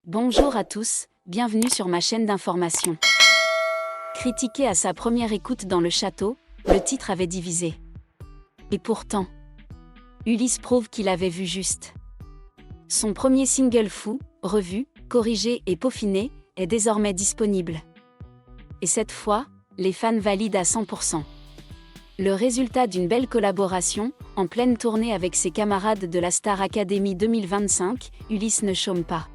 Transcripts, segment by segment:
Bonjour à tous, bienvenue sur ma chaîne d'information. Critiqué à sa première écoute dans le château, le titre avait divisé. Et pourtant, Ulysse prouve qu'il avait vu juste. Son premier single Fou, revu, corrigé et peaufiné, est désormais disponible. Et cette fois, les fans valident à 100%. Le résultat d'une belle collaboration, en pleine tournée avec ses camarades de la Star Academy 2025, Ulysse ne chôme pas.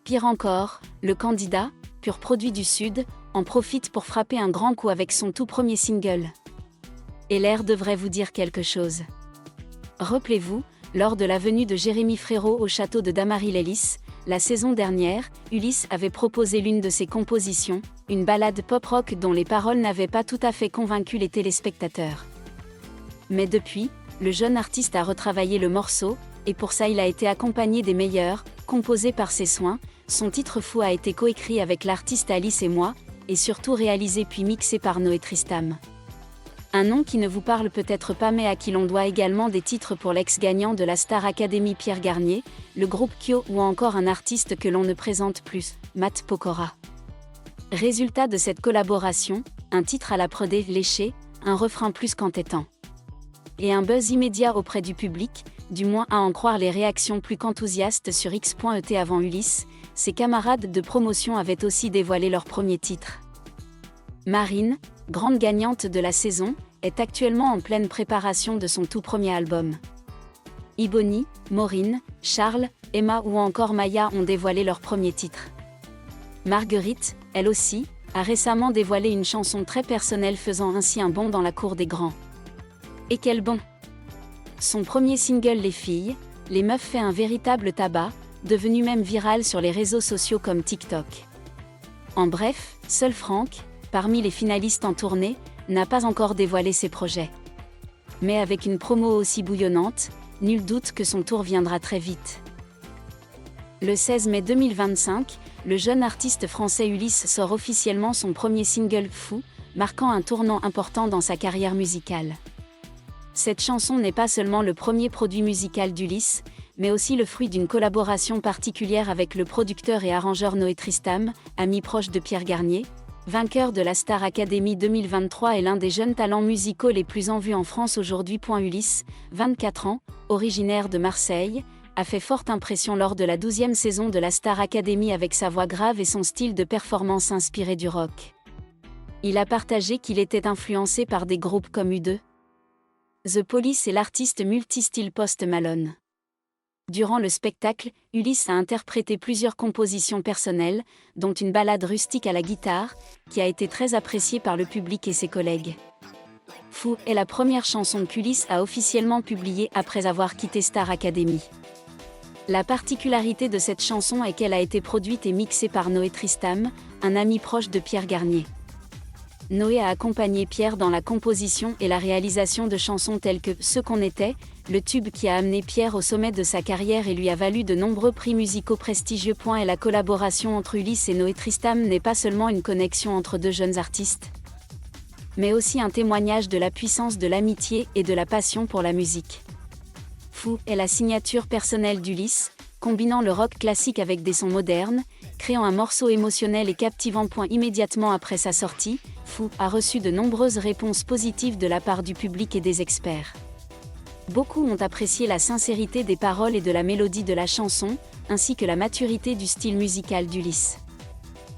Pire encore, le candidat, pur produit du Sud, en profite pour frapper un grand coup avec son tout premier single. Et l'air devrait vous dire quelque chose. Rappelez-vous, lors de la venue de Jérémy Frérot au château de Damary-les-Lys, la saison dernière, Ulysse avait proposé l'une de ses compositions, une ballade pop-rock dont les paroles n'avaient pas tout à fait convaincu les téléspectateurs. Mais depuis, le jeune artiste a retravaillé le morceau, et pour ça il a été accompagné des meilleurs, composé par ses soins. Son titre Fou a été coécrit avec l'artiste Alice et moi, et surtout réalisé puis mixé par Noé Tristam. Un nom qui ne vous parle peut-être pas mais à qui l'on doit également des titres pour l'ex-gagnant de la Star Academy Pierre Garnier, le groupe Kyo ou encore un artiste que l'on ne présente plus, Matt Pokora. Résultat de cette collaboration, un titre à la prodée léché, un refrain plus qu'entêtant. Et un buzz immédiat auprès du public, du moins à en croire les réactions plus qu'enthousiastes sur X.et avant Ulysse, ses camarades de promotion avaient aussi dévoilé leur premier titre. Marine, grande gagnante de la saison, est actuellement en pleine préparation de son tout premier album. Iboni, Maureen, Charles, Emma ou encore Maya ont dévoilé leur premier titre. Marguerite, elle aussi, a récemment dévoilé une chanson très personnelle faisant ainsi un bond dans la cour des grands. Et quel bond! Son premier single Les filles, Les meufs fait un véritable tabac, devenu même viral sur les réseaux sociaux comme TikTok. En bref, seul Franck, parmi les finalistes en tournée, n'a pas encore dévoilé ses projets. Mais avec une promo aussi bouillonnante, nul doute que son tour viendra très vite. Le 16 mai 2025, le jeune artiste français Ulysse sort officiellement son premier single Fou, marquant un tournant important dans sa carrière musicale. Cette chanson n'est pas seulement le premier produit musical d'Ulysse, mais aussi le fruit d'une collaboration particulière avec le producteur et arrangeur Noé Tristam, ami proche de Pierre Garnier, vainqueur de la Star Academy 2023 et l'un des jeunes talents musicaux les plus en vue en France aujourd'hui. Ulysse, 24 ans, originaire de Marseille, a fait forte impression lors de la 12e saison de la Star Academy avec sa voix grave et son style de performance inspiré du rock. Il a partagé qu'il était influencé par des groupes comme U2, The Police et l'artiste multistyle Post Malone. Durant le spectacle, Ulysse a interprété plusieurs compositions personnelles, dont une ballade rustique à la guitare, qui a été très appréciée par le public et ses collègues. Fou est la première chanson qu'Ulysse a officiellement publiée après avoir quitté Star Academy. La particularité de cette chanson est qu'elle a été produite et mixée par Noé Tristam, un ami proche de Pierre Garnier. Noé a accompagné Pierre dans la composition et la réalisation de chansons telles que « Ce qu'on était », le tube qui a amené Pierre au sommet de sa carrière et lui a valu de nombreux prix musicaux prestigieux. Et la collaboration entre Ulysse et Noé Tristam n'est pas seulement une connexion entre deux jeunes artistes, mais aussi un témoignage de la puissance de l'amitié et de la passion pour la musique. Fou est la signature personnelle d'Ulysse, combinant le rock classique avec des sons modernes, créant un morceau émotionnel et captivant. Immédiatement après sa sortie, Fou a reçu de nombreuses réponses positives de la part du public et des experts. Beaucoup ont apprécié la sincérité des paroles et de la mélodie de la chanson, ainsi que la maturité du style musical d'Ulysse.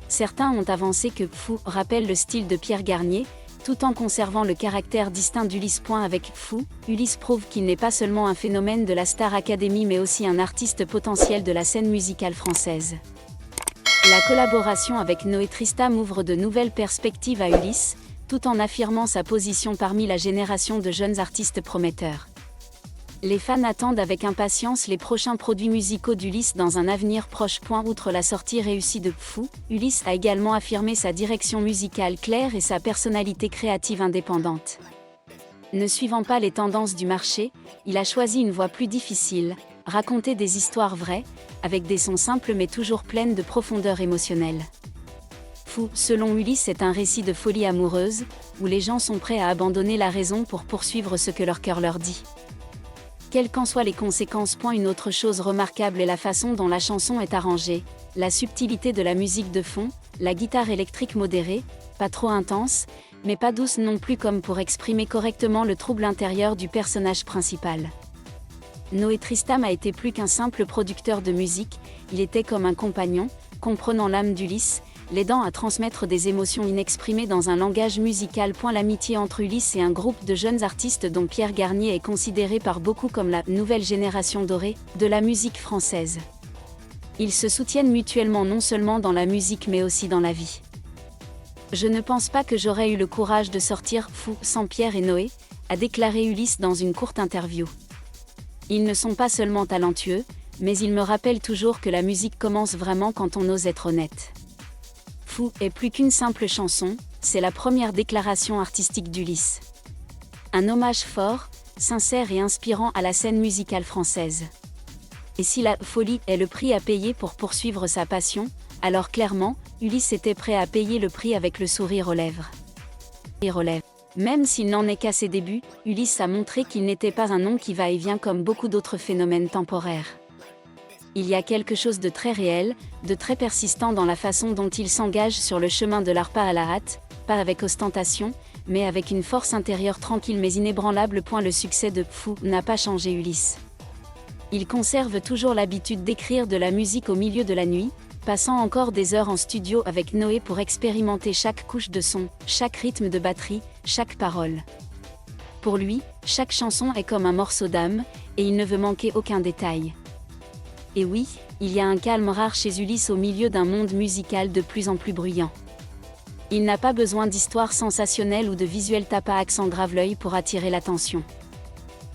Certains ont avancé que Fou rappelle le style de Pierre Garnier, tout en conservant le caractère distinct d'Ulysse. Avec Fou, Ulysse prouve qu'il n'est pas seulement un phénomène de la Star Academy mais aussi un artiste potentiel de la scène musicale française. La collaboration avec Noé Tristam ouvre de nouvelles perspectives à Ulysse, tout en affirmant sa position parmi la génération de jeunes artistes prometteurs. Les fans attendent avec impatience les prochains produits musicaux d'Ulysse dans un avenir proche. Outre la sortie réussie de Fou, Ulysse a également affirmé sa direction musicale claire et sa personnalité créative indépendante. Ne suivant pas les tendances du marché, il a choisi une voie plus difficile, raconter des histoires vraies, avec des sons simples mais toujours pleines de profondeur émotionnelle. Fou, selon Ulysse, est un récit de folie amoureuse, où les gens sont prêts à abandonner la raison pour poursuivre ce que leur cœur leur dit. Quelles qu'en soient les conséquences. Une autre chose remarquable est la façon dont la chanson est arrangée, la subtilité de la musique de fond, la guitare électrique modérée, pas trop intense, mais pas douce non plus, comme pour exprimer correctement le trouble intérieur du personnage principal. Noé Tristram a été plus qu'un simple producteur de musique, il était comme un compagnon, comprenant l'âme d'Ulysse, l'aidant à transmettre des émotions inexprimées dans un langage musical. L'amitié entre Ulysse et un groupe de jeunes artistes dont Pierre Garnier est considéré par beaucoup comme la « nouvelle génération dorée » de la musique française. Ils se soutiennent mutuellement non seulement dans la musique mais aussi dans la vie. Je ne pense pas que j'aurais eu le courage de sortir Fou sans Pierre et Noé, a déclaré Ulysse dans une courte interview. Ils ne sont pas seulement talentueux, mais ils me rappellent toujours que la musique commence vraiment quand on ose être honnête. Fou est plus qu'une simple chanson, c'est la première déclaration artistique d'Ulysse. Un hommage fort, sincère et inspirant à la scène musicale française. Et si la folie est le prix à payer pour poursuivre sa passion, alors clairement, Ulysse était prêt à payer le prix avec le sourire aux lèvres. Même s'il n'en est qu'à ses débuts, Ulysse a montré qu'il n'était pas un nom qui va et vient comme beaucoup d'autres phénomènes temporaires. Il y a quelque chose de très réel, de très persistant dans la façon dont il s'engage sur le chemin de l'art, pas à la hâte, pas avec ostentation, mais avec une force intérieure tranquille mais inébranlable. Le succès de Fou n'a pas changé Ulysse. Il conserve toujours l'habitude d'écrire de la musique au milieu de la nuit, passant encore des heures en studio avec Noé pour expérimenter chaque couche de son, chaque rythme de batterie, chaque parole. Pour lui, chaque chanson est comme un morceau d'âme, et il ne veut manquer aucun détail. Et oui, il y a un calme rare chez Ulysse au milieu d'un monde musical de plus en plus bruyant. Il n'a pas besoin d'histoires sensationnelles ou de visuels tapas accent grave l'œil pour attirer l'attention.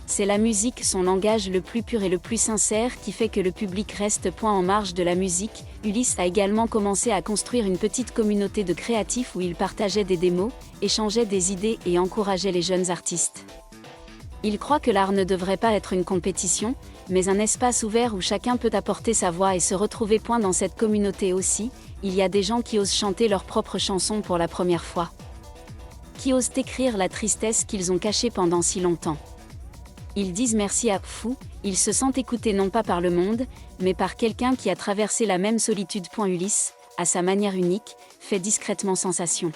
C'est la musique, son langage le plus pur et le plus sincère qui fait que le public reste en marge de la musique. Ulysse a également commencé à construire une petite communauté de créatifs où il partageait des démos, échangeait des idées et encourageait les jeunes artistes. Il croit que l'art ne devrait pas être une compétition, mais un espace ouvert où chacun peut apporter sa voix et se retrouver. Dans cette communauté aussi, il y a des gens qui osent chanter leurs propres chansons pour la première fois. Qui osent écrire la tristesse qu'ils ont cachée pendant si longtemps. Ils disent merci à Fou, ils se sentent écoutés non pas par le monde, mais par quelqu'un qui a traversé la même solitude. Ulysse, à sa manière unique, fait discrètement sensation.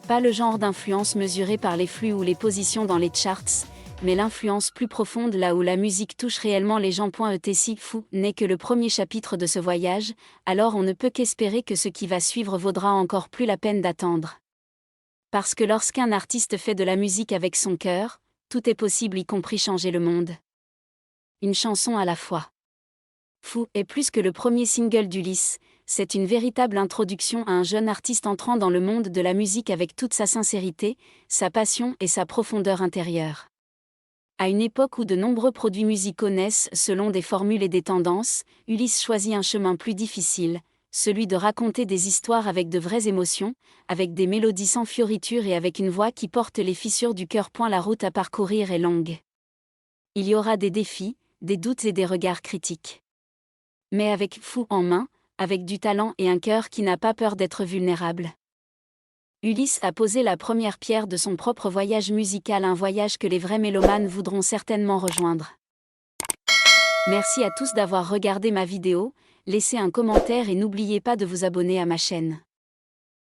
Pas le genre d'influence mesurée par les flux ou les positions dans les charts, mais l'influence plus profonde là où la musique touche réellement les gens. Si Fou n'est que le premier chapitre de ce voyage, alors on ne peut qu'espérer que ce qui va suivre vaudra encore plus la peine d'attendre. Parce que lorsqu'un artiste fait de la musique avec son cœur, tout est possible, y compris changer le monde. Une chanson à la fois. Fou est plus que le premier single d'Ulysse, c'est une véritable introduction à un jeune artiste entrant dans le monde de la musique avec toute sa sincérité, sa passion et sa profondeur intérieure. À une époque où de nombreux produits musicaux naissent selon des formules et des tendances, Ulysse choisit un chemin plus difficile, celui de raconter des histoires avec de vraies émotions, avec des mélodies sans fioritures et avec une voix qui porte les fissures du cœur. La route à parcourir est longue. Il y aura des défis, des doutes et des regards critiques. Mais avec Fou en main, avec du talent et un cœur qui n'a pas peur d'être vulnérable. Ulysse a posé la première pierre de son propre voyage musical, un voyage que les vrais mélomanes voudront certainement rejoindre. Merci à tous d'avoir regardé ma vidéo, laissez un commentaire et n'oubliez pas de vous abonner à ma chaîne.